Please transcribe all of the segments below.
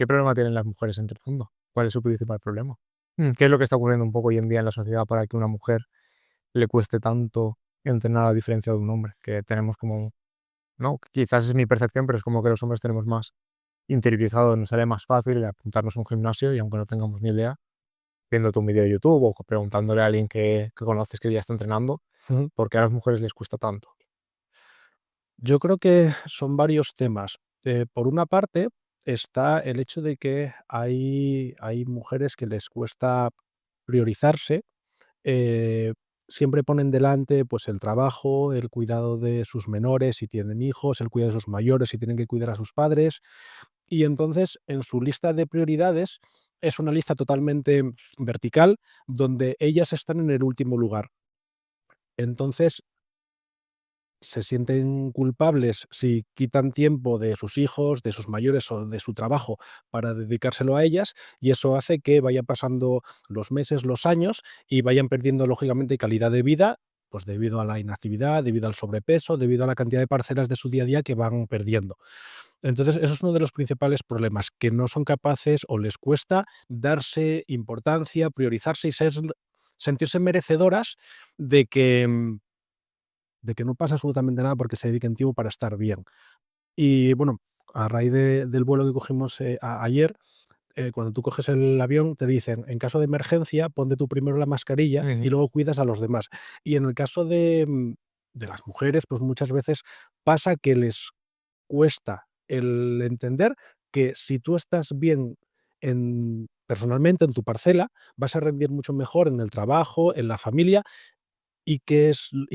¿Qué problema tienen las mujeres entrenando? ¿Cuál es su principal problema? ¿Qué es lo que está ocurriendo un poco hoy en día en la sociedad para que a una mujer le cueste tanto entrenar a diferencia de un hombre? Que tenemos como, no, quizás es mi percepción, pero es como que los hombres tenemos más interiorizado, nos sale más fácil apuntarnos a un gimnasio y aunque no tengamos ni idea, viéndote un vídeo de YouTube o preguntándole a alguien que conoces que ya está entrenando, Ujú. ¿por qué a las mujeres les cuesta tanto? Yo creo que son varios temas. Por una parte, está el hecho de que hay mujeres que les cuesta priorizarse, eh, siempre ponen delante, pues, el trabajo, el cuidado de sus menores si tienen hijos, el cuidado de sus mayores si tienen que cuidar a sus padres, y entonces, en su lista de prioridades, es una lista totalmente vertical, donde ellas están en el último lugar. Entonces, se sienten culpables si quitan tiempo de sus hijos, de sus mayores o de su trabajo para dedicárselo a ellas, y eso hace que vayan pasando los meses, los años y vayan perdiendo lógicamente calidad de vida, pues debido a la inactividad, debido al sobrepeso, debido a la cantidad de parcelas de su día a día que van perdiendo. Entonces, eso es uno de los principales problemas, que no son capaces o les cuesta darse importancia, priorizarse y sentirse merecedoras de que no pasa absolutamente nada porque se dediquen tiempo para estar bien. Y bueno, a raíz del vuelo que cogimos ayer, cuando tú coges el avión, te dicen, en caso de emergencia, ponte tú primero la mascarilla y Ujú, luego cuidas a los demás. Y en el caso de las mujeres, pues muchas veces pasa que les cuesta el entender que si tú estás bien personalmente en tu parcela, vas a rendir mucho mejor en el trabajo, en la familia y que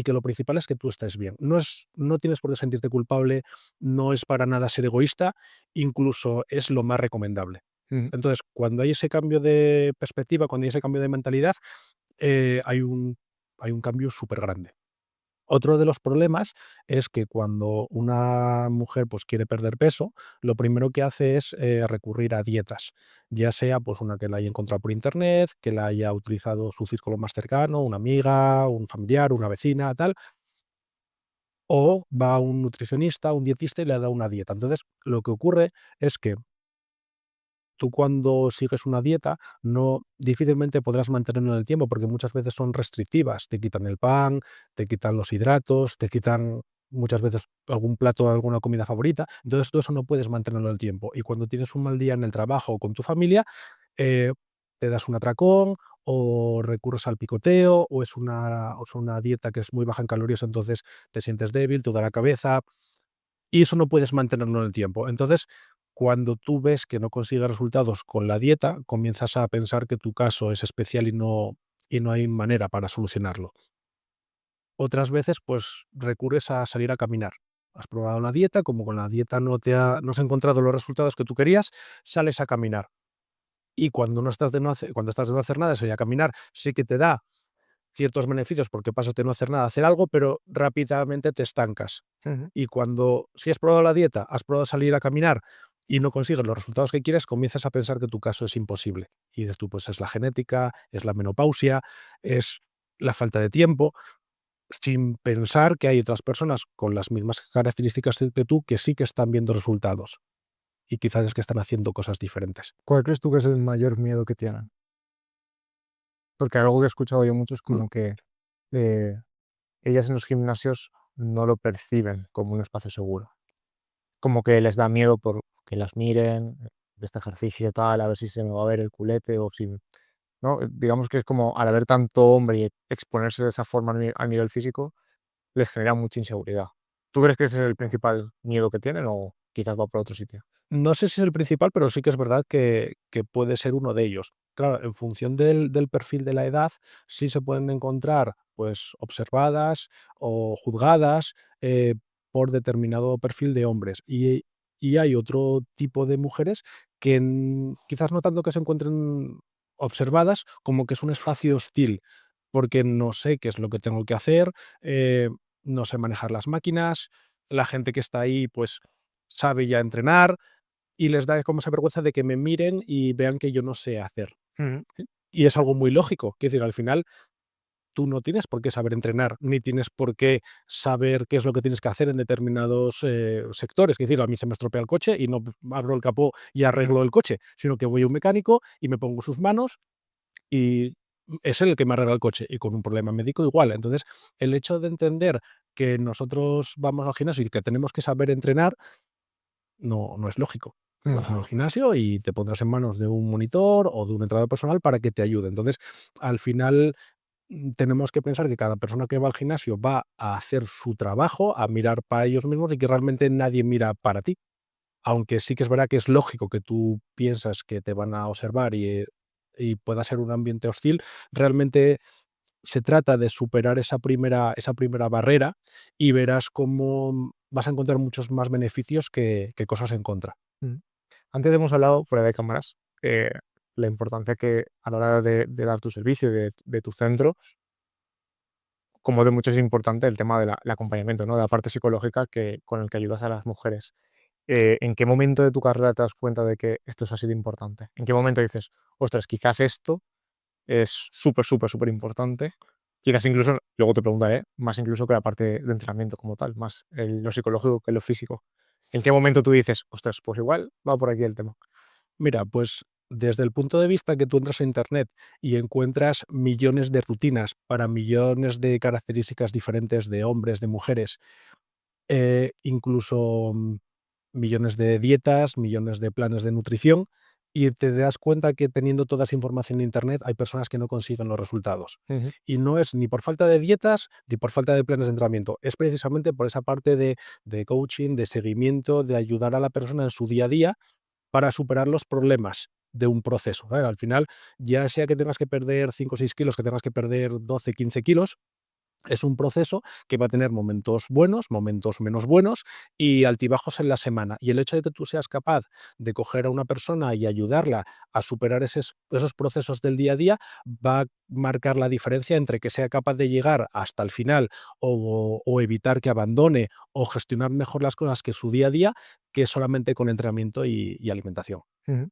lo principal es que tú estés bien. No tienes por qué sentirte culpable, no es para nada ser egoísta, incluso es lo más recomendable. ujú. Entonces, cuando hay ese cambio de perspectiva, cuando hay ese cambio de mentalidad, hay un cambio súper grande. Otro de los problemas es que cuando una mujer, pues, quiere perder peso, lo primero que hace es, recurrir a dietas, ya sea, pues, una que la haya encontrado por internet, que la haya utilizado su círculo más cercano, una amiga, un familiar, una vecina, tal, o va a un nutricionista, un dietista y le da una dieta. Entonces, lo que ocurre es que tú cuando sigues una dieta no difícilmente podrás mantenerlo en el tiempo, porque muchas veces son restrictivas. Te quitan el pan, te quitan los hidratos, te quitan muchas veces algún plato, alguna comida favorita. Entonces, todo eso no puedes mantenerlo en el tiempo. Y cuando tienes un mal día en el trabajo o con tu familia, eh, te das un atracón o recurres al picoteo o es una dieta que es muy baja en calorías, entonces te sientes débil, te da la cabeza. Y eso no puedes mantenerlo en el tiempo. Entonces, cuando tú ves que no consigues resultados con la dieta, comienzas a pensar que tu caso es especial y no hay manera para solucionarlo. Otras veces, pues recurres a salir a caminar. Has probado una dieta, como con la dieta no has encontrado los resultados que tú querías, sales a caminar. Y cuando estás de no hacer nada, salir a caminar sí que te da ciertos beneficios porque pasas de no hacer nada a hacer algo, pero rápidamente te estancas. Ujú. Y cuando, si has probado la dieta, has probado salir a caminar y no consigues los resultados que quieres, comienzas a pensar que tu caso es imposible. Y dices tú, pues es la genética, es la menopausia, es la falta de tiempo, sin pensar que hay otras personas con las mismas características que tú que sí que están viendo resultados y quizás es que están haciendo cosas diferentes. ¿Cuál crees tú que es el mayor miedo que tienen? Porque algo que he escuchado yo mucho es como que eh, ellas en los gimnasios no lo perciben como un espacio seguro. Como que les da miedo por que las miren, de este ejercicio tal, a ver si se me va a ver el culete o si, ¿no? Digamos que es como al haber tanto hombre y exponerse de esa forma a nivel físico, les genera mucha inseguridad. ¿Tú crees que ese es el principal miedo que tienen o quizás va por otro sitio? No sé si es el principal, pero sí que es verdad que puede ser uno de ellos. Claro, en función del perfil de la edad, sí se pueden encontrar, pues, observadas o juzgadas, por determinado perfil de hombres. Y hay otro tipo de mujeres que, quizás no tanto que se encuentren observadas, como que es un espacio hostil, porque no sé qué es lo que tengo que hacer, eh, no sé manejar las máquinas, la gente que está ahí, pues, sabe ya entrenar, y les da como esa vergüenza de que me miren y vean que yo no sé hacer. Ujú. Y es algo muy lógico, quiero decir, al final tú no tienes por qué saber entrenar, ni tienes por qué saber qué es lo que tienes que hacer en determinados sectores. Es decir, a mí se me estropea el coche y no abro el capó y arreglo el coche, sino que voy a un mecánico y me pongo sus manos y es él el que me arregla el coche, y con un problema médico igual. Entonces, el hecho de entender que nosotros vamos al gimnasio y que tenemos que saber entrenar, no es lógico. Vas al gimnasio y te pondrás en manos de un monitor o de un entrenador personal para que te ayude. Entonces, al final, tenemos que pensar que cada persona que va al gimnasio va a hacer su trabajo, a mirar para ellos mismos y que realmente nadie mira para ti. Aunque sí que es verdad que es lógico que tú piensas que te van a observar y pueda ser un ambiente hostil, realmente se trata de superar esa primera barrera y verás cómo vas a encontrar muchos más beneficios que cosas en contra. Mm. Antes hemos hablado, fuera de cámaras, la importancia que a la hora de dar tu servicio, de tu centro, como de mucho es importante el tema del acompañamiento, ¿no? De la parte psicológica con el que ayudas a las mujeres. ¿En qué momento de tu carrera te das cuenta de que esto es así de importante? ¿En qué momento dices, ostras, quizás esto es súper, súper, súper importante? Quizás incluso, luego te preguntaré, más incluso que la parte de entrenamiento como tal, más lo psicológico que lo físico. ¿En qué momento tú dices, ostras, pues igual va por aquí el tema? Mira, pues desde el punto de vista que tú entras a Internet y encuentras millones de rutinas para millones de características diferentes de hombres, de mujeres, incluso millones de dietas, millones de planes de nutrición, y te das cuenta que teniendo toda esa información en Internet hay personas que no consiguen los resultados. Ujú, Y no es ni por falta de dietas ni por falta de planes de entrenamiento, es precisamente por esa parte de coaching, de seguimiento, de ayudar a la persona en su día a día para superar los problemas de un proceso, ¿vale? Al final, ya sea que tengas que perder 5 o 6 kilos, que tengas que perder 12, 15 kilos, es un proceso que va a tener momentos buenos, momentos menos buenos y altibajos en la semana. Y el hecho de que tú seas capaz de coger a una persona y ayudarla a superar esos procesos del día a día va a marcar la diferencia entre que sea capaz de llegar hasta el final o evitar que abandone o gestionar mejor las cosas que su día a día, que solamente con entrenamiento y alimentación. ujú.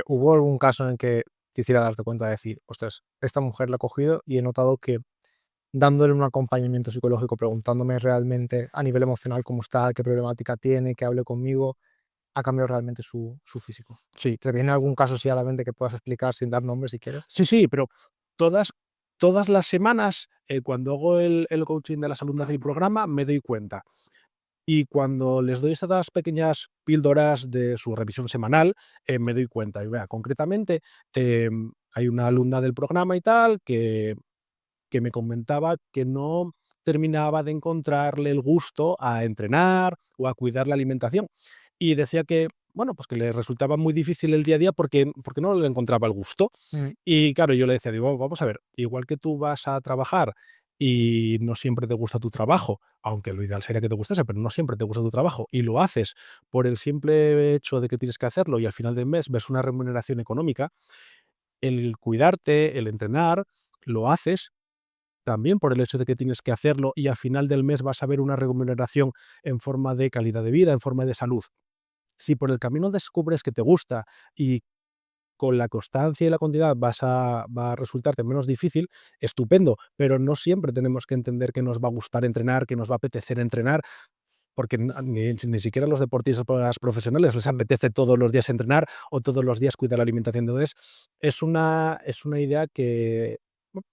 ¿Hubo algún caso en el que te hiciera darte cuenta de decir, ostras, esta mujer la he cogido y he notado que dándole un acompañamiento psicológico, preguntándome realmente a nivel emocional cómo está, qué problemática tiene, que hable conmigo, ha cambiado realmente su físico? Sí. ¿Te viene algún caso así a la mente que puedas explicar sin dar nombres si quieres? Sí, sí, pero todas todas las semanas, cuando hago el coaching de la salud del programa, me doy cuenta. Y cuando les doy esas pequeñas píldoras de su revisión semanal, me doy cuenta. Y vea, concretamente, hay una alumna del programa y tal que me comentaba que no terminaba de encontrarle el gusto a entrenar o a cuidar la alimentación. Y decía que, bueno, pues que le resultaba muy difícil el día a día porque no le encontraba el gusto. Mm, Y claro, yo le decía, digo, vamos a ver, igual que tú vas a trabajar y no siempre te gusta tu trabajo, aunque lo ideal sería que te gustase, pero no siempre te gusta tu trabajo y lo haces por el simple hecho de que tienes que hacerlo y al final del mes ves una remuneración económica, el cuidarte, el entrenar, lo haces también por el hecho de que tienes que hacerlo y al final del mes vas a ver una remuneración en forma de calidad de vida, en forma de salud. Si por el camino descubres que te gusta y con la constancia y la continuidad va a resultarte menos difícil, estupendo, pero no siempre tenemos que entender que nos va a gustar entrenar, que nos va a apetecer entrenar, porque ni siquiera a los deportistas profesionales les apetece todos los días entrenar o todos los días cuidar la alimentación. Entonces, es una idea que, bueno,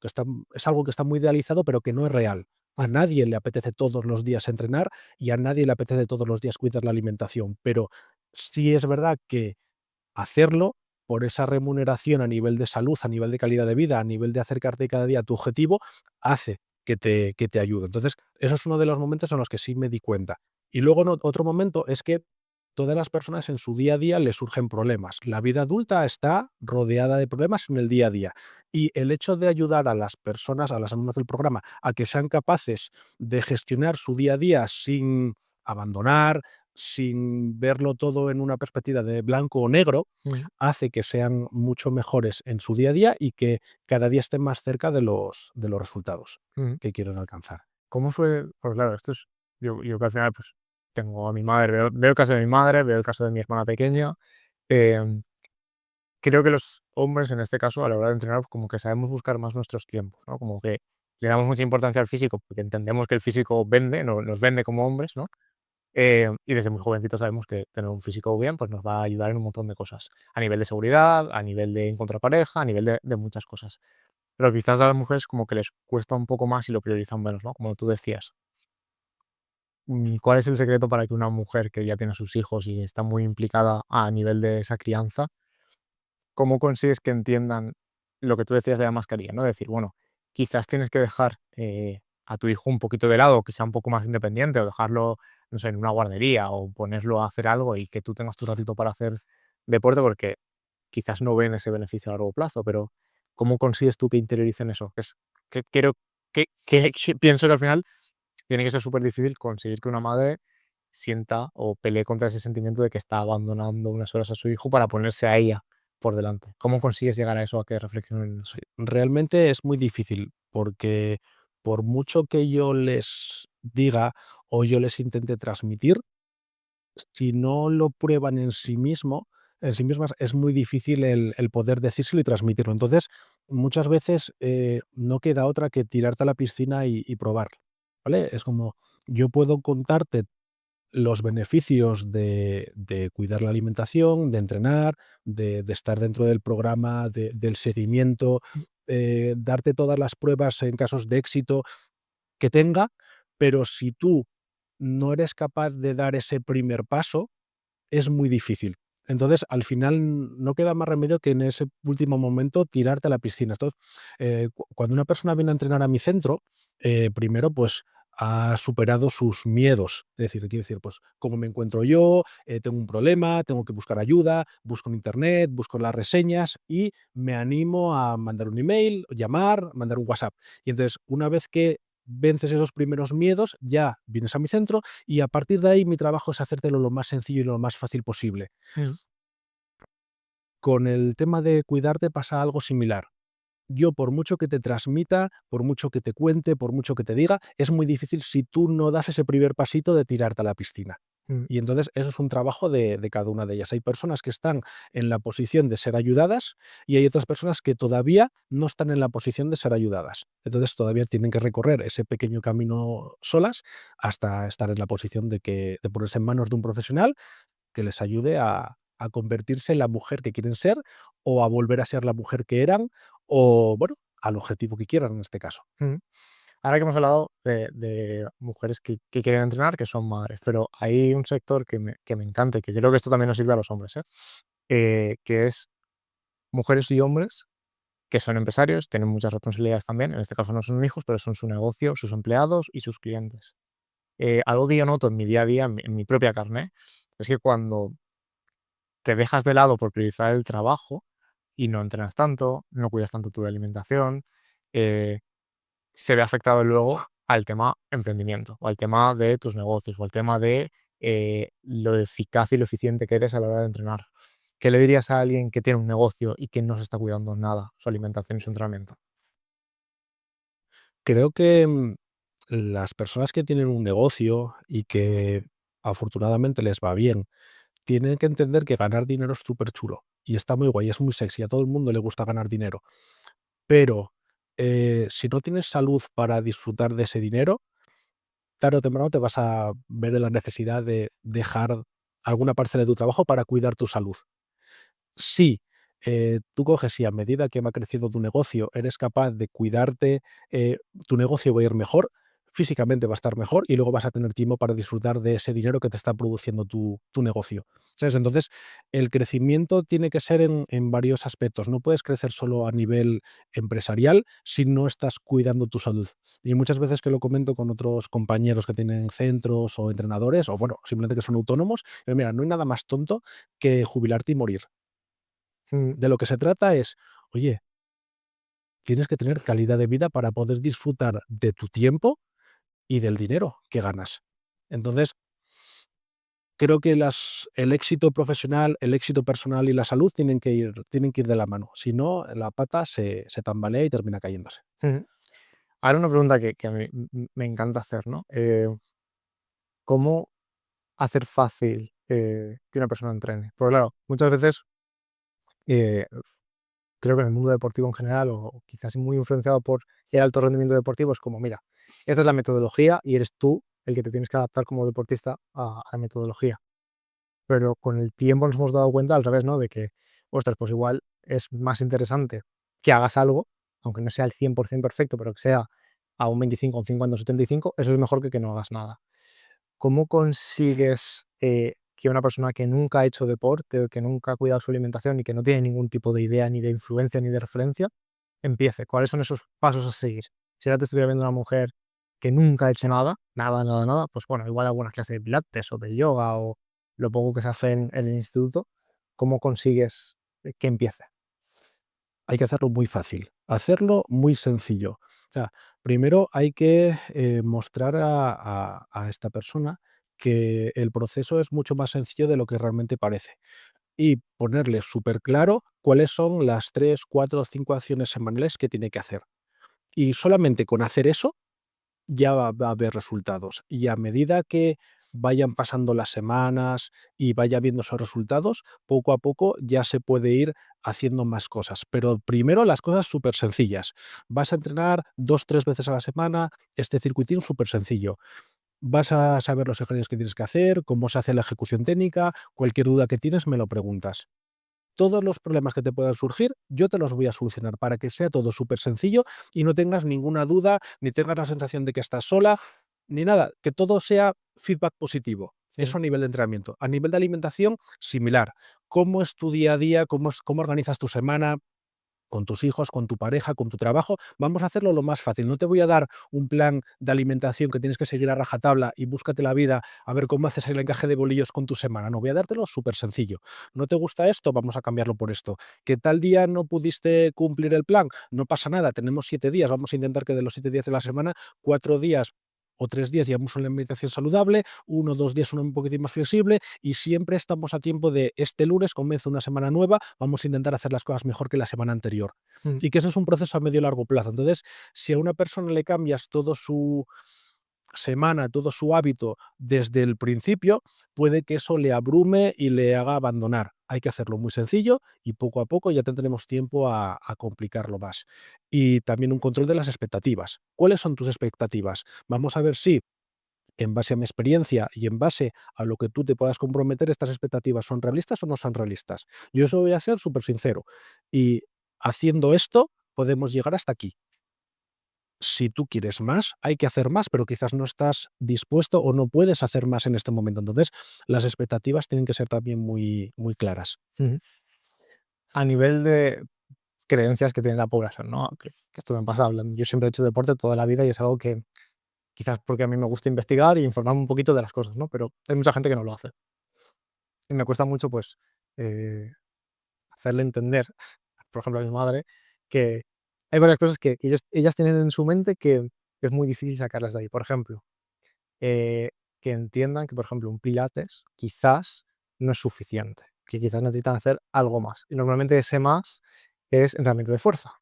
es algo que está muy idealizado, pero que no es real. A nadie le apetece todos los días entrenar y a nadie le apetece todos los días cuidar la alimentación, pero sí es verdad que hacerlo por esa remuneración a nivel de salud, a nivel de calidad de vida, a nivel de acercarte cada día a tu objetivo, hace que te ayude. Entonces, eso es uno de los momentos en los que sí me di cuenta. Y luego otro momento es que todas las personas en su día a día les surgen problemas. La vida adulta está rodeada de problemas en el día a día. Y el hecho de ayudar a las personas, a las alumnas del programa, a que sean capaces de gestionar su día a día sin abandonar, sin verlo todo en una perspectiva de blanco o negro, mm, hace que sean mucho mejores en su día a día y que cada día estén más cerca de los resultados mm. que quieren alcanzar. ¿Cómo suele? Pues claro, esto es, yo que al final pues tengo a mi madre, veo el caso de mi madre, veo el caso de mi hermana pequeña. em, creo que los hombres, en este caso, a la hora de entrenar, como que sabemos buscar más nuestros tiempos, ¿no? Como que le damos mucha importancia al físico, porque entendemos que el físico vende, nos vende como hombres, ¿no? Y desde muy jovencito sabemos que tener un físico bien, pues nos va a ayudar en un montón de cosas, a nivel de seguridad, a nivel de encontrar pareja, a nivel de muchas cosas. Pero quizás a las mujeres como que les cuesta un poco más y lo priorizan menos, ¿no? Como tú decías. ¿Cuál es el secreto para que una mujer que ya tiene sus hijos y está muy implicada a nivel de esa crianza, cómo consigues que entiendan lo que tú decías de la mascarilla, ¿no? Decir, bueno, quizás tienes que dejar a tu hijo un poquito de lado, que sea un poco más independiente, o dejarlo, no sé, en una guardería, o ponerlo a hacer algo y que tú tengas tu ratito para hacer deporte, porque quizás no ven ese beneficio a largo plazo, pero ¿cómo consigues tú que interioricen eso? Que creo que pienso que al final tiene que ser súper difícil conseguir que una madre sienta o pelee contra ese sentimiento de que está abandonando unas horas a su hijo para ponerse a ella por delante. ¿Cómo consigues llegar a eso, a que reflexionen en eso? Sí, realmente es muy difícil, porque por mucho que yo les diga o yo les intente transmitir, si no lo prueban en sí mismas, es muy difícil el poder decírselo y transmitirlo. Entonces, muchas veces, no queda otra que tirarte a la piscina y probar, ¿vale? Es como, yo puedo contarte los beneficios de cuidar la alimentación, de entrenar, de estar dentro del programa, del seguimiento, darte todas las pruebas en casos de éxito que tenga, pero si tú no eres capaz de dar ese primer paso, es muy difícil. Entonces, al final no queda más remedio que en ese último momento tirarte a la piscina. Entonces, cuando una persona viene a entrenar a mi centro, primero, pues ha superado sus miedos. Es decir, quiere decir, pues, ¿cómo me encuentro yo? Tengo un problema, tengo que buscar ayuda, busco en internet, busco las reseñas y me animo a mandar un email, llamar, mandar un WhatsApp. Y entonces, una vez que vences esos primeros miedos, ya vienes a mi centro y a partir de ahí mi trabajo es hacértelo lo más sencillo y lo más fácil posible. Mm, Con el tema de cuidarte pasa algo similar. Yo, por mucho que te transmita, por mucho que te cuente, por mucho que te diga, es muy difícil si tú no das ese primer pasito de tirarte a la piscina. mm, Y entonces eso es un trabajo de cada una de ellas. Hay personas que están en la posición de ser ayudadas y hay otras personas que todavía no están en la posición de ser ayudadas. Entonces todavía tienen que recorrer ese pequeño camino solas hasta estar en la posición de ponerse en manos de un profesional que les ayude a convertirse en la mujer que quieren ser o a volver a ser la mujer que eran o, bueno, al objetivo que quieran en este caso. mm. Ahora que hemos hablado de mujeres que quieren entrenar, que son madres, pero hay un sector que me encanta y que creo que esto también nos sirve a los hombres, ¿eh? Que es mujeres y hombres que son empresarios, tienen muchas responsabilidades también, en este caso no son hijos, pero son su negocio, sus empleados y sus clientes. Algo que yo noto en mi día a día, en mi propia carne, es que cuando te dejas de lado por priorizar el trabajo y no entrenas tanto, no cuidas tanto tu alimentación, eh, se ve afectado luego al tema emprendimiento, o al tema de tus negocios, o al tema de lo eficaz y lo eficiente que eres a la hora de entrenar. ¿Qué le dirías a alguien que tiene un negocio y que no se está cuidando nada su alimentación y su entrenamiento? Creo que, las personas que tienen un negocio y que afortunadamente les va bien, tienen que entender que ganar dinero es súper chulo y está muy guay, es muy sexy, a todo el mundo le gusta ganar dinero, pero, si no tienes salud para disfrutar de ese dinero, tarde o temprano te vas a ver en la necesidad de dejar alguna parcela de tu trabajo para cuidar tu salud. Si, tú coges y a medida que va creciendo tu negocio eres capaz de cuidarte, tu negocio va a ir mejor, físicamente va a estar mejor y luego vas a tener tiempo para disfrutar de ese dinero que te está produciendo tu negocio, ¿sabes? Entonces, el crecimiento tiene que ser en varios aspectos. No puedes crecer solo a nivel empresarial si no estás cuidando tu salud. Y muchas veces que lo comento con otros compañeros que tienen centros o entrenadores, o bueno, simplemente que son autónomos, mira, no hay nada más tonto que jubilarte y morir. Mm, De lo que se trata es, oye, tienes que tener calidad de vida para poder disfrutar de tu tiempo y del dinero que ganas. Entonces, creo que el éxito profesional, el éxito personal y la salud tienen que ir de la mano. Si no, la pata se tambalea y termina cayéndose. ujú. Ahora una pregunta que a mí me encanta hacer, ¿no? ¿Cómo hacer fácil que una persona entrene? Porque claro, muchas veces eh, creo que en el mundo deportivo en general, o quizás muy influenciado por el alto rendimiento deportivo, es como, mira, esta es la metodología y eres tú el que te tienes que adaptar como deportista a la metodología. Pero con el tiempo nos hemos dado cuenta al revés, ¿no? De que, ostras, pues igual es más interesante que hagas algo, aunque no sea el 100% perfecto, pero que sea a un 25, un 50, un 75, eso es mejor que no hagas nada. ¿Cómo consigues que una persona que nunca ha hecho deporte, o que nunca ha cuidado su alimentación y que no tiene ningún tipo de idea, ni de influencia, ni de referencia, empiece? ¿Cuáles son esos pasos a seguir? Si ahora te estuviera viendo una mujer que nunca ha hecho nada, nada, nada, nada, pues bueno, igual algunas clases de pilates o de yoga o lo poco que se hace en el instituto, ¿cómo consigues que empiece? Hay que hacerlo muy fácil, hacerlo muy sencillo. O sea, primero hay que mostrar a esta persona que el proceso es mucho más sencillo de lo que realmente parece y ponerle súper claro cuáles son las 3, 4 o 5 acciones semanales que tiene que hacer. Y solamente con hacer eso ya va a haber resultados. Y a medida que vayan pasando las semanas y vaya viendo esos resultados, poco a poco ya se puede ir haciendo más cosas. Pero primero las cosas súper sencillas. Vas a entrenar 2, 3 veces a la semana, este circuitín súper sencillo. Vas a saber los ejercicios que tienes que hacer, cómo se hace la ejecución técnica, cualquier duda que tienes me lo preguntas. Todos los problemas que te puedan surgir, yo te los voy a solucionar para que sea todo súper sencillo y no tengas ninguna duda, ni tengas la sensación de que estás sola, ni nada, que todo sea feedback positivo. Sí. Eso a nivel de entrenamiento. A nivel de alimentación, similar. ¿Cómo es tu día a día? ¿Cómo organizas tu semana? Con tus hijos, con tu pareja, con tu trabajo, vamos a hacerlo lo más fácil. No te voy a dar un plan de alimentación que tienes que seguir a rajatabla y búscate la vida a ver cómo haces el encaje de bolillos con tu semana. No, voy a dártelo súper sencillo. ¿No te gusta esto? Vamos a cambiarlo por esto. ¿Que tal día no pudiste cumplir el plan? No pasa nada, tenemos 7 días. Vamos a intentar que de los 7 días de la semana, 4 días o 3 días llevamos una alimentación saludable, 1 o 2 días una un poquitín más flexible y siempre estamos a tiempo de este lunes comienza una semana nueva, vamos a intentar hacer las cosas mejor que la semana anterior. Mm. Y que eso es un proceso a medio y largo plazo. Entonces, si a una persona le cambias todo su semana, todo su hábito desde el principio, puede que eso le abrume y le haga abandonar. Hay que hacerlo muy sencillo y poco a poco ya tendremos tiempo a complicarlo más. Y también un control de las expectativas. ¿Cuáles son tus expectativas? Vamos a ver si en base a mi experiencia y en base a lo que tú te puedas comprometer, estas expectativas son realistas o no son realistas. Yo eso voy a ser súper sincero. Y haciendo esto, podemos llegar hasta aquí. Si tú quieres más, hay que hacer más, pero quizás no estás dispuesto o no puedes hacer más en este momento. Entonces, las expectativas tienen que ser también muy, muy claras. Ujú. A nivel de creencias que tiene la población, ¿no? Que esto me pasa hablando. Yo siempre he hecho deporte toda la vida y es algo que quizás porque a mí me gusta investigar y informarme un poquito de las cosas, ¿no? Pero hay mucha gente que no lo hace. Y me cuesta mucho, pues, eh, hacerle entender, por ejemplo, a mi madre, que hay varias cosas que ellas tienen en su mente que es muy difícil sacarlas de ahí. Por ejemplo, eh, que entiendan que, por ejemplo, un pilates quizás no es suficiente, que quizás necesitan hacer algo más. Y normalmente ese más es entrenamiento de fuerza,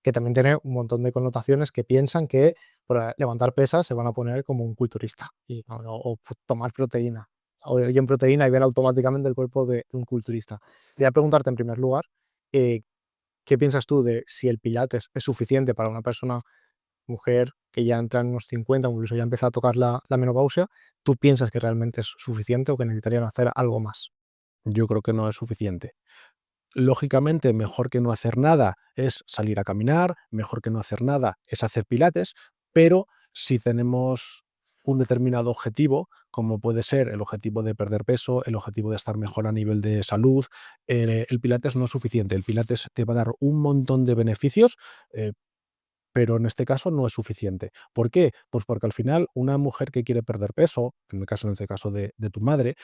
que también tiene un montón de connotaciones que piensan que por levantar pesas se van a poner como un culturista o tomar proteína. O en proteína y ver automáticamente el cuerpo de un culturista. Quería preguntarte en primer lugar, eh, ¿qué piensas tú de si el pilates es suficiente para una persona mujer que ya entra en unos 50, incluso ya empieza a tocar la menopausia? ¿Tú piensas que realmente es suficiente o que necesitarían hacer algo más? Yo creo que no es suficiente. Lógicamente, mejor que no hacer nada es salir a caminar, mejor que no hacer nada es hacer pilates, pero si tenemos un determinado objetivo, como puede ser el objetivo de perder peso, el objetivo de estar mejor a nivel de salud, el pilates no es suficiente. El pilates te va a dar un montón de beneficios, eh, pero en este caso no es suficiente. ¿Por qué? Pues porque al final una mujer que quiere perder peso, en este caso de tu madre,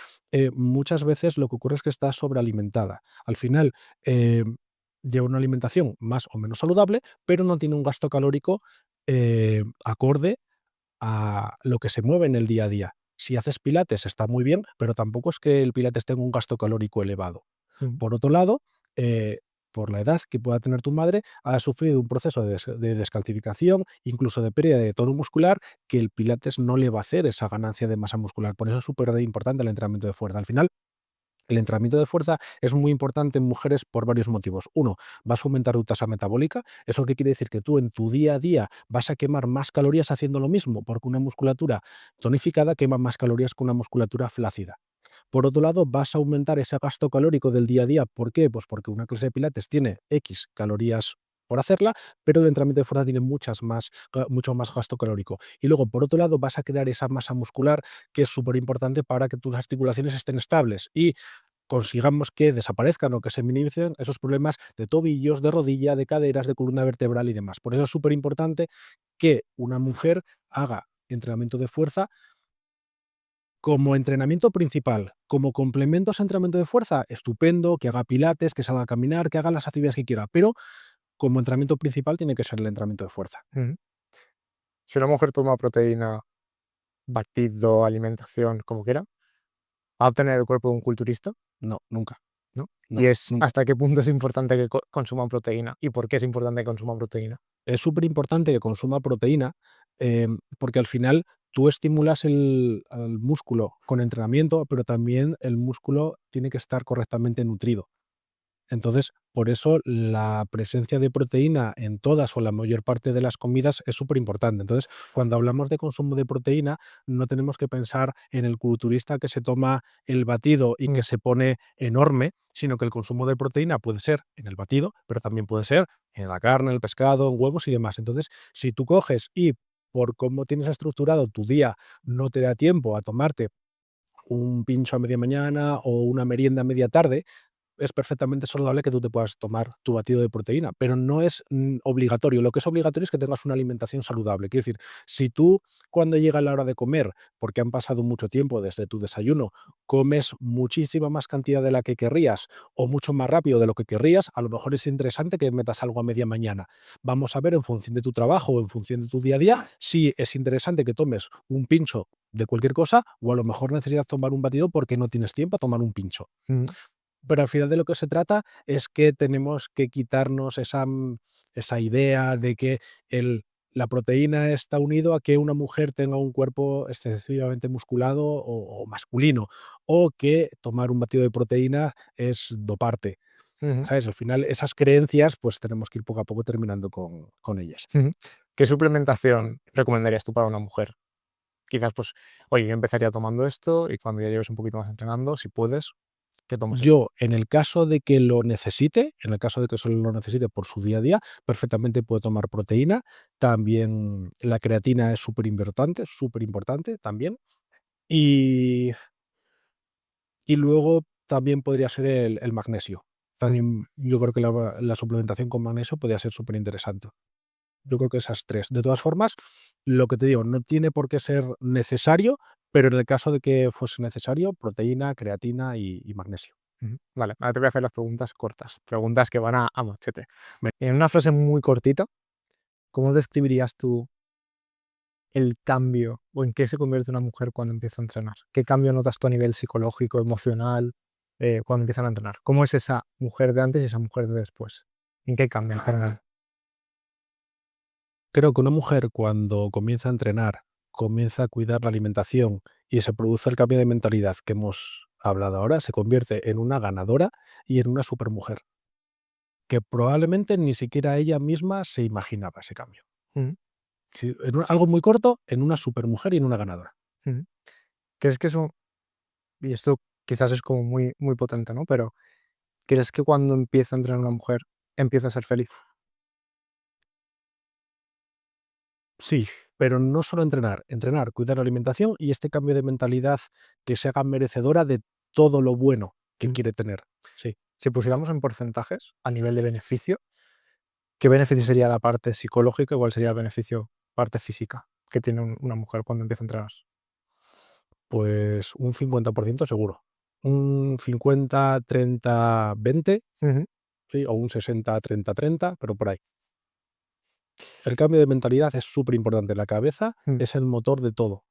muchas veces lo que ocurre es que está sobrealimentada. Al final eh, lleva una alimentación más o menos saludable, pero no tiene un gasto calórico acorde a lo que se mueve en el día a día. Si haces pilates está muy bien, pero tampoco es que el pilates tenga un gasto calórico elevado. Mm. Por otro lado, por la edad que pueda tener tu madre, ha sufrido un proceso de descalcificación, incluso de pérdida de tono muscular, que el pilates no le va a hacer esa ganancia de masa muscular. Por eso es súper importante el entrenamiento de fuerza. Al final, El entrenamiento de fuerza es muy importante en mujeres por varios motivos. Uno, vas a aumentar tu tasa metabólica. ¿Eso qué quiere decir? Que tú en tu día a día vas a quemar más calorías haciendo lo mismo, porque una musculatura tonificada quema más calorías que una musculatura flácida. Por otro lado, vas a aumentar ese gasto calórico del día a día. ¿Por qué? Pues porque una clase de pilates tiene X calorías por hacerla, pero el entrenamiento de fuerza tiene mucho más gasto calórico. Y luego, por otro lado, vas a crear esa masa muscular que es súper importante para que tus articulaciones estén estables y consigamos que desaparezcan o que se minimicen esos problemas de tobillos, de rodilla, de caderas, de columna vertebral y demás. Por eso es súper importante que una mujer haga entrenamiento de fuerza como entrenamiento principal. Como complemento a ese entrenamiento de fuerza, estupendo, que haga pilates, que salga a caminar, que haga las actividades que quiera, pero como entrenamiento principal tiene que ser el entrenamiento de fuerza. Ujú. Si una mujer toma proteína, batido, alimentación, como quiera, ¿va a obtener el cuerpo de un culturista? No, nunca. ¿No? No, ¿Y es nunca. hasta qué punto es importante que consuman proteína? ¿Y por qué es importante que consuman proteína? Es súper importante que consuma proteína, porque al final tú estimulas al músculo con entrenamiento, pero también el músculo tiene que estar correctamente nutrido. Entonces, por eso la presencia de proteína en todas o la mayor parte de las comidas es súper importante. Entonces, cuando hablamos de consumo de proteína, no tenemos que pensar en el culturista que se toma el batido y que Mm, se pone enorme, sino que el consumo de proteína puede ser en el batido, pero también puede ser en la carne, el pescado, en huevos y demás. Entonces, si tú coges y por cómo tienes estructurado tu día no te da tiempo a tomarte un pincho a media mañana o una merienda a media tarde, es perfectamente saludable que tú te puedas tomar tu batido de proteína, pero no es obligatorio. Lo que es obligatorio es que tengas una alimentación saludable. Quiero decir, si tú cuando llega la hora de comer, porque han pasado mucho tiempo desde tu desayuno, comes muchísima más cantidad de la que querrías o mucho más rápido de lo que querrías, a lo mejor es interesante que metas algo a media mañana. Vamos a ver en función de tu trabajo o en función de tu día a día si es interesante que tomes un pincho de cualquier cosa o a lo mejor necesitas tomar un batido porque no tienes tiempo a tomar un pincho. mm, Pero al final de lo que se trata es que tenemos que quitarnos esa idea de que la proteína está unido a que una mujer tenga un cuerpo excesivamente musculado o masculino, o que tomar un batido de proteína es doparte, ujú, ¿sabes? Al final esas creencias, pues tenemos que ir poco a poco terminando con ellas. ujú. ¿Qué suplementación recomendarías tú para una mujer? Quizás, pues, oye, yo empezaría tomando esto y cuando ya lleves un poquito más entrenando, si puedes, que tomes esto. Yo, en el caso de que lo necesite, en el caso de que solo lo necesite por su día a día, perfectamente puede tomar proteína. También la creatina es súper importante también. Y, y luego también podría ser el magnesio. Mm, También yo creo que la suplementación con magnesio podría ser súper interesante. Yo creo que esas tres. De todas formas, lo que te digo, no tiene por qué ser necesario, pero en el caso de que fuese necesario, proteína, creatina y magnesio. ujú. Vale, ahora te voy a hacer las preguntas cortas, preguntas que van a machete. En una frase muy cortita, ¿cómo describirías tú el cambio o en qué se convierte una mujer cuando empieza a entrenar? ¿Qué cambio notas tú a nivel psicológico, emocional, cuando empiezan a entrenar? ¿Cómo es esa mujer de antes y esa mujer de después? ¿En qué cambia en general? Creo que una mujer cuando comienza a entrenar, comienza a cuidar la alimentación y se produce el cambio de mentalidad que hemos hablado ahora, se convierte en una ganadora y en una supermujer, que probablemente ni siquiera ella misma se imaginaba ese cambio. Ujú, Sí, algo muy corto, en una supermujer y en una ganadora. ujú. ¿Crees que eso, y esto quizás es como muy, muy potente, ¿no? Pero ¿crees que cuando empieza a entrenar una mujer empieza a ser feliz? Sí, pero no solo entrenar, cuidar la alimentación y este cambio de mentalidad que se haga merecedora de todo lo bueno que Mm. quiere tener. Sí. Si pusiéramos en porcentajes a nivel de beneficio, ¿qué beneficio sería la parte psicológica y cuál sería el beneficio parte física que tiene una mujer cuando empieza a entrenar? Pues un 50% seguro. Un 50-30-20, Ujú, sí, o un 60-30-30, pero por ahí. El cambio de mentalidad es súper importante. La cabeza mm, es el motor de todo.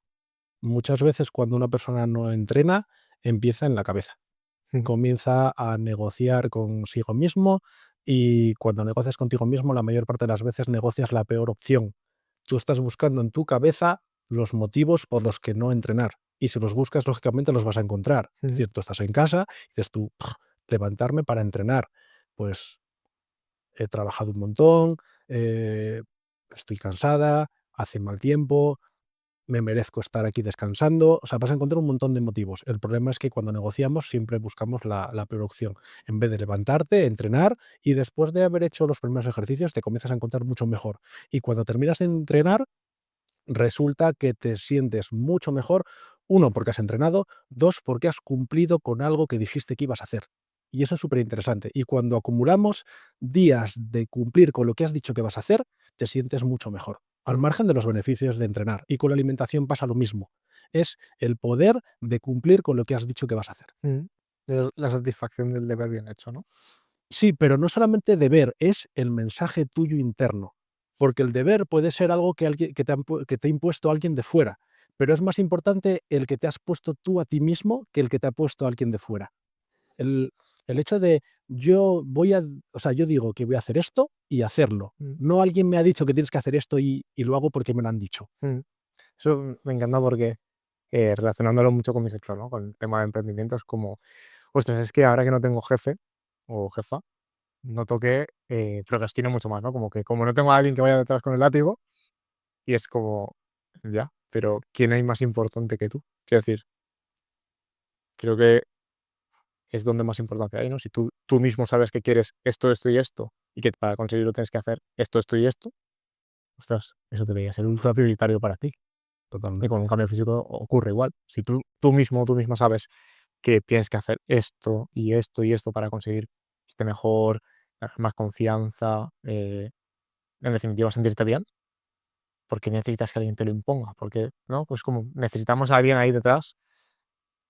Muchas veces cuando una persona no entrena, empieza en la cabeza. ujú, Comienza a negociar consigo mismo y cuando negocias contigo mismo, la mayor parte de las veces negocias la peor opción. Tú estás buscando en tu cabeza los motivos por los que no entrenar. Y si los buscas, lógicamente los vas a encontrar. Es decir, tú estás en casa y dices tú, levantarme para entrenar. Pues he trabajado un montón, estoy cansada, hace mal tiempo, me merezco estar aquí descansando. O sea, vas a encontrar un montón de motivos. El problema es que cuando negociamos siempre buscamos la peor opción. En vez de levantarte, entrenar y después de haber hecho los primeros ejercicios te comienzas a encontrar mucho mejor. Y cuando terminas de entrenar, resulta que te sientes mucho mejor, uno, porque has entrenado, dos, porque has cumplido con algo que dijiste que ibas a hacer. Y eso es súper interesante. Y cuando acumulamos días de cumplir con lo que has dicho que vas a hacer, te sientes mucho mejor, al Mm, margen de los beneficios de entrenar. Y con la alimentación pasa lo mismo. Es el poder de cumplir con lo que has dicho que vas a hacer. mm. La satisfacción del deber bien hecho, ¿no? Sí, pero no solamente deber, es el mensaje tuyo interno. Porque el deber puede ser algo que, alguien, que te ha impuesto alguien de fuera, pero es más importante el que te has puesto tú a ti mismo que el que te ha puesto alguien de fuera. El, el hecho de o sea, yo digo que voy a hacer esto y hacerlo. Mm, No alguien me ha dicho que tienes que hacer esto y lo hago porque me lo han dicho. mm. Eso me encanta porque, relacionándolo mucho con mi sector, ¿no? Con el tema de emprendimiento, es como, ostras, es que ahora que no tengo jefe o jefa, noto que procrastino mucho más, ¿no? Como que como no tengo a alguien que vaya detrás con el látigo, y es como, ya, pero ¿quién hay más importante que tú? Quiero decir, creo que es donde más importancia hay, ¿no? Si tú mismo sabes que quieres esto, esto y esto, y que para conseguirlo tienes que hacer esto, esto y esto, ostras, eso debería ser ultra prioritario para ti. Y con Totalmente. un cambio físico ocurre igual. Si tú mismo o tú misma sabes que tienes que hacer esto y esto y esto para conseguir este mejor, más confianza, en definitiva sentirte bien, porque necesitas que alguien te lo imponga, porque, ¿no? Pues como necesitamos a alguien ahí detrás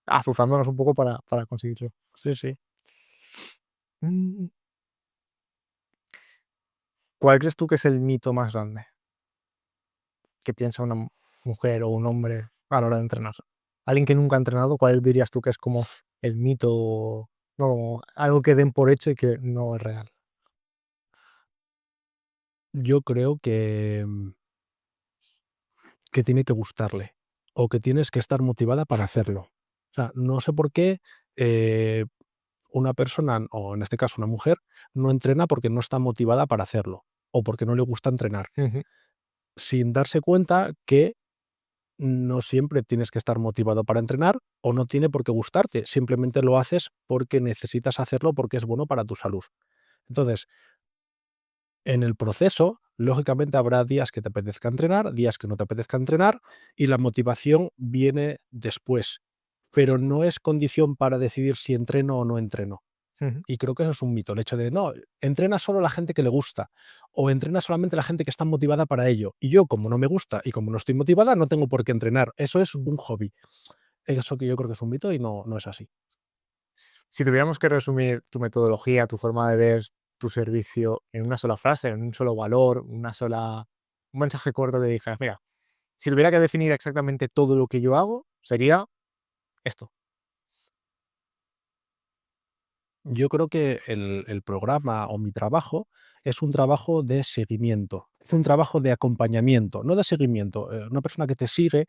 azuzándonos un poco para conseguirlo. Sí, sí. Mm, ¿Cuál crees tú que es el mito más grande que piensa una mujer o un hombre a la hora de entrenar? Alguien que nunca ha entrenado, ¿cuál dirías tú que es como el mito, no, algo que den por hecho y que no es real? Yo creo que tiene que gustarle o que tienes que estar motivada para hacerlo. O sea, no sé por qué eh, una persona, o en este caso una mujer, no entrena porque no está motivada para hacerlo o porque no le gusta entrenar, Ujú, sin darse cuenta que no siempre tienes que estar motivado para entrenar o no tiene por qué gustarte, simplemente lo haces porque necesitas hacerlo porque es bueno para tu salud. Entonces, en el proceso, lógicamente habrá días que te apetezca entrenar, días que no te apetezca entrenar y la motivación viene después, pero no es condición para decidir si entreno o no entreno. ujú. Y creo que eso es un mito, el hecho de no, entrena solo la gente que le gusta o entrena solamente la gente que está motivada para ello. Y yo, como no me gusta y como no estoy motivada, no tengo por qué entrenar. Eso es un hobby. Eso que yo creo que es un mito y no es así. Si tuviéramos que resumir tu metodología, tu forma de ver tu servicio en una sola frase, en un solo valor, un mensaje corto que dijeras, mira, si tuviera que definir exactamente todo lo que yo hago, sería esto. Yo creo que el programa o mi trabajo es un trabajo de seguimiento, es un trabajo de acompañamiento, no de seguimiento. Una persona que te sigue,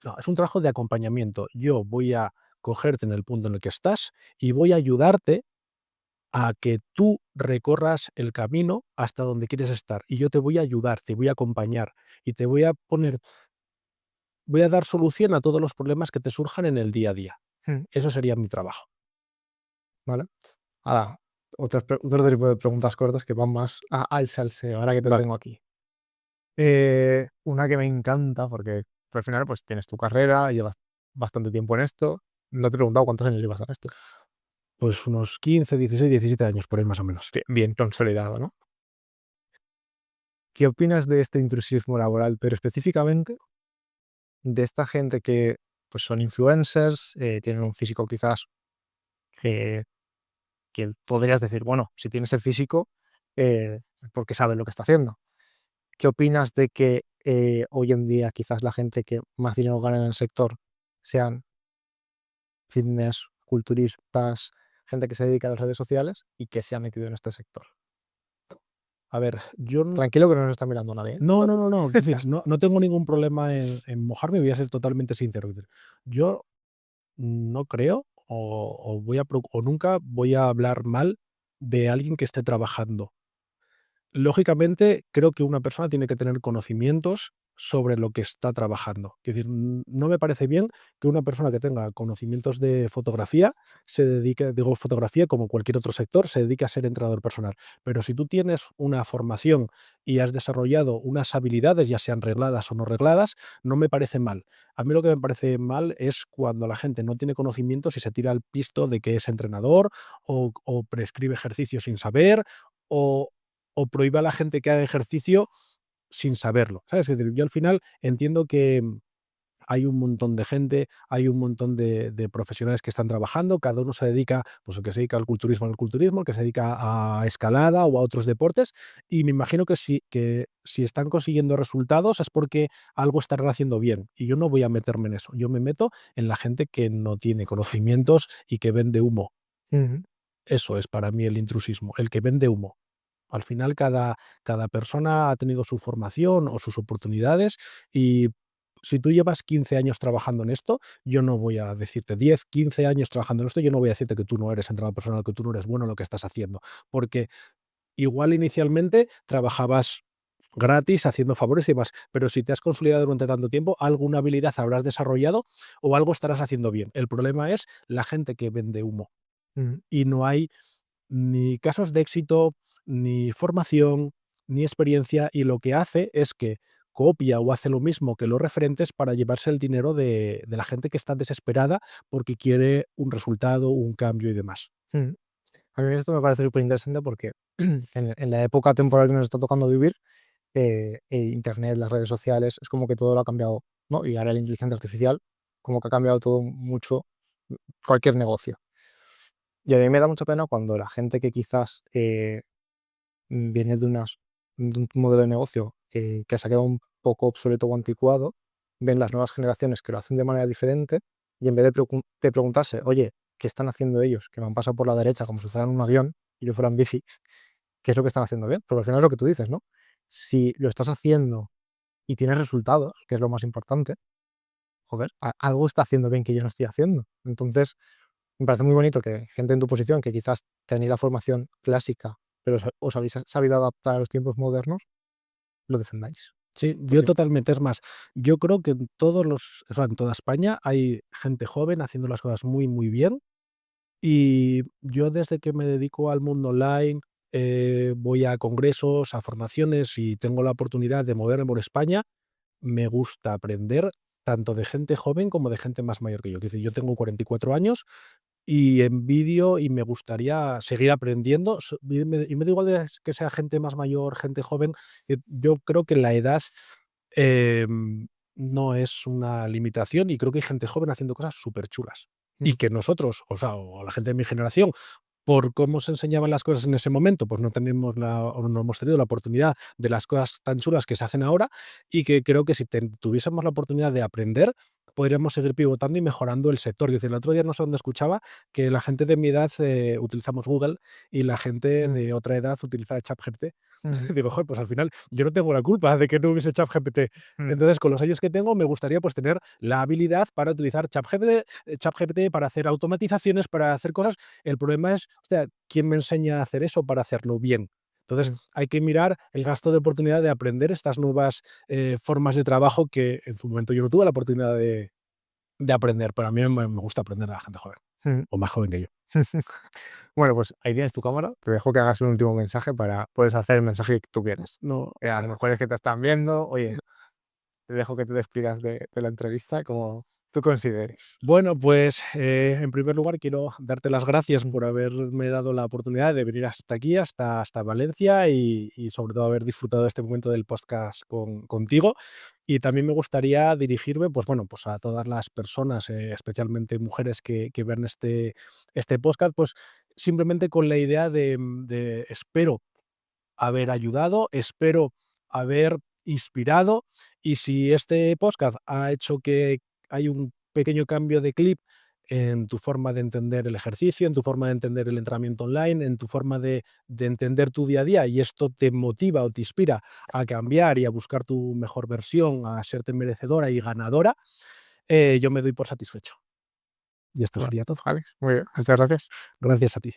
no, es un trabajo de acompañamiento. Yo voy a cogerte en el punto en el que estás y voy a ayudarte a que tú recorras el camino hasta donde quieres estar. Y yo te voy a ayudar, te voy a acompañar y te voy a dar solución a todos los problemas que te surjan en el día a día. Mm, Eso sería mi trabajo. ¿Vale? Ahora, otro tipo de preguntas cortas que van más al salseo, ahora que te Vale. tengo aquí. Una que me encanta, porque tú al final pues tienes tu carrera, llevas bastante tiempo en esto. No te he preguntado cuántos años llevas en esto. Pues unos 15, 16, 17 años, por ahí más o menos. Bien, bien consolidado, ¿no? ¿Qué opinas de este intrusismo laboral, pero específicamente de esta gente que pues son influencers, tienen un físico quizás que, que podrías decir, bueno, si tiene ese físico, porque sabe lo que está haciendo? ¿Qué opinas de que hoy en día quizás la gente que más dinero gana en el sector sean fitness, culturistas, gente que se dedica a las redes sociales y que se ha metido en este sector? A ver, yo Tranquilo que no nos está mirando nadie, ¿eh? no, No no, te no, no, quiero decir, no tengo ningún problema en mojarme, voy a ser totalmente sincero. Es decir, yo no creo o nunca voy a hablar mal de alguien que esté trabajando. Lógicamente, creo que una persona tiene que tener conocimientos sobre lo que está trabajando. Quiero decir, no me parece bien que una persona que tenga conocimientos de fotografía se dedique, digo fotografía como cualquier otro sector, se dedique a ser entrenador personal. Pero si tú tienes una formación y has desarrollado unas habilidades, ya sean regladas o no regladas, no me parece mal. A mí lo que me parece mal es cuando la gente no tiene conocimientos y se tira al pisto de que es entrenador o prescribe ejercicios sin saber o, o prohíbe a la gente que haga ejercicio sin saberlo, ¿sabes? Es decir, yo al final entiendo que hay un montón de gente, hay un montón de profesionales que están trabajando, cada uno se dedica, pues el que se dedica al culturismo, el que se dedica a escalada o a otros deportes, y me imagino que si están consiguiendo resultados es porque algo estarán haciendo bien, y yo no voy a meterme en eso, yo me meto en la gente que no tiene conocimientos y que vende humo. Ujú, Eso es para mí el intrusismo, el que vende humo. Al final cada persona ha tenido su formación o sus oportunidades y si tú llevas 15 años trabajando en esto, yo no voy a decirte 10, 15 años trabajando en esto, yo no voy a decirte que tú no eres entrenador personal, que tú no eres bueno en lo que estás haciendo, porque igual inicialmente trabajabas gratis haciendo favores y demás, pero si te has consolidado durante tanto tiempo, alguna habilidad habrás desarrollado o algo estarás haciendo bien. El problema es la gente que vende humo ujú. y no hay ni casos de éxito, ni formación, ni experiencia, y lo que hace es que copia o hace lo mismo que los referentes para llevarse el dinero de la gente que está desesperada porque quiere un resultado, un cambio y demás. Mm. A mí esto me parece súper interesante porque en la época temporal que nos está tocando vivir, Internet, las redes sociales, es como que todo lo ha cambiado, ¿no? Y ahora la inteligencia artificial, como que ha cambiado todo mucho, cualquier negocio. Y a mí me da mucha pena cuando la gente que quizás viene de un modelo de negocio que se ha quedado un poco obsoleto o anticuado, ven las nuevas generaciones que lo hacen de manera diferente y en vez de preguntarse, oye, ¿qué están haciendo ellos? Que me han pasado por la derecha como si fueran un avión y yo fuera en bici, ¿qué es lo que están haciendo bien? Porque al final es lo que tú dices, ¿no? Si lo estás haciendo y tienes resultados, que es lo más importante, joder, algo está haciendo bien que yo no estoy haciendo. Entonces, me parece muy bonito que gente en tu posición, que quizás tenéis la formación clásica, pero os habéis sabido adaptar a los tiempos modernos, lo defendáis. Sí, yo Porque totalmente. Es más, yo creo que o sea, en toda España hay gente joven haciendo las cosas muy, muy bien. Y yo desde que me dedico al mundo online, voy a congresos, a formaciones y tengo la oportunidad de moverme por España, me gusta aprender tanto de gente joven como de gente más mayor que yo. Quiero decir, yo tengo 44 años y envidio y me gustaría seguir aprendiendo. Y me da igual que sea gente más mayor, gente joven. Yo creo que la edad no es una limitación y creo que hay gente joven haciendo cosas súper chulas. Y mm, que nosotros, o sea, o la gente de mi generación, por cómo se enseñaban las cosas en ese momento, pues no tenemos o no hemos tenido la oportunidad de las cosas tan chulas que se hacen ahora y que creo que si tuviésemos la oportunidad de aprender, podríamos seguir pivotando y mejorando el sector. Es decir, el otro día no sé dónde escuchaba que la gente de mi edad utilizamos Google y la gente mm, de otra edad utiliza ChatGPT. mm, Digo, joder, pues al final yo no tengo la culpa de que no hubiese ChatGPT. mm, Entonces, con los años que tengo, me gustaría pues tener la habilidad para utilizar ChatGPT para hacer automatizaciones, para hacer cosas. El problema es, hostia, ¿quién me enseña a hacer eso para hacerlo bien? Entonces, mm, hay que mirar el gasto de oportunidad de aprender estas nuevas formas de trabajo que en su momento yo no tuve la oportunidad de aprender, pero a mí me gusta aprender a la gente joven, mm. o más joven que yo. Bueno, pues ahí tienes tu cámara. Te dejo que hagas un último mensaje para puedes hacer el mensaje que tú quieras. No, A lo mejor es que te están viendo. Oye, te dejo que te despidas de la entrevista como tú consideres. bueno, pues en primer lugar quiero darte las gracias Mm, por haberme dado la oportunidad de venir hasta aquí, hasta Valencia y sobre todo haber disfrutado de este momento del podcast contigo. Y también me gustaría dirigirme, pues bueno, pues a todas las personas, especialmente mujeres que vean este podcast, pues simplemente con la idea de espero haber ayudado, espero haber inspirado y si este podcast ha hecho que hay un pequeño cambio de clip en tu forma de entender el ejercicio, en tu forma de entender el entrenamiento online, en tu forma de entender tu día a día, y esto te motiva o te inspira a cambiar y a buscar tu mejor versión, a serte merecedora y ganadora, yo me doy por satisfecho. Y esto Bueno, sería todo. vale, muy bien, muchas gracias. Gracias a ti.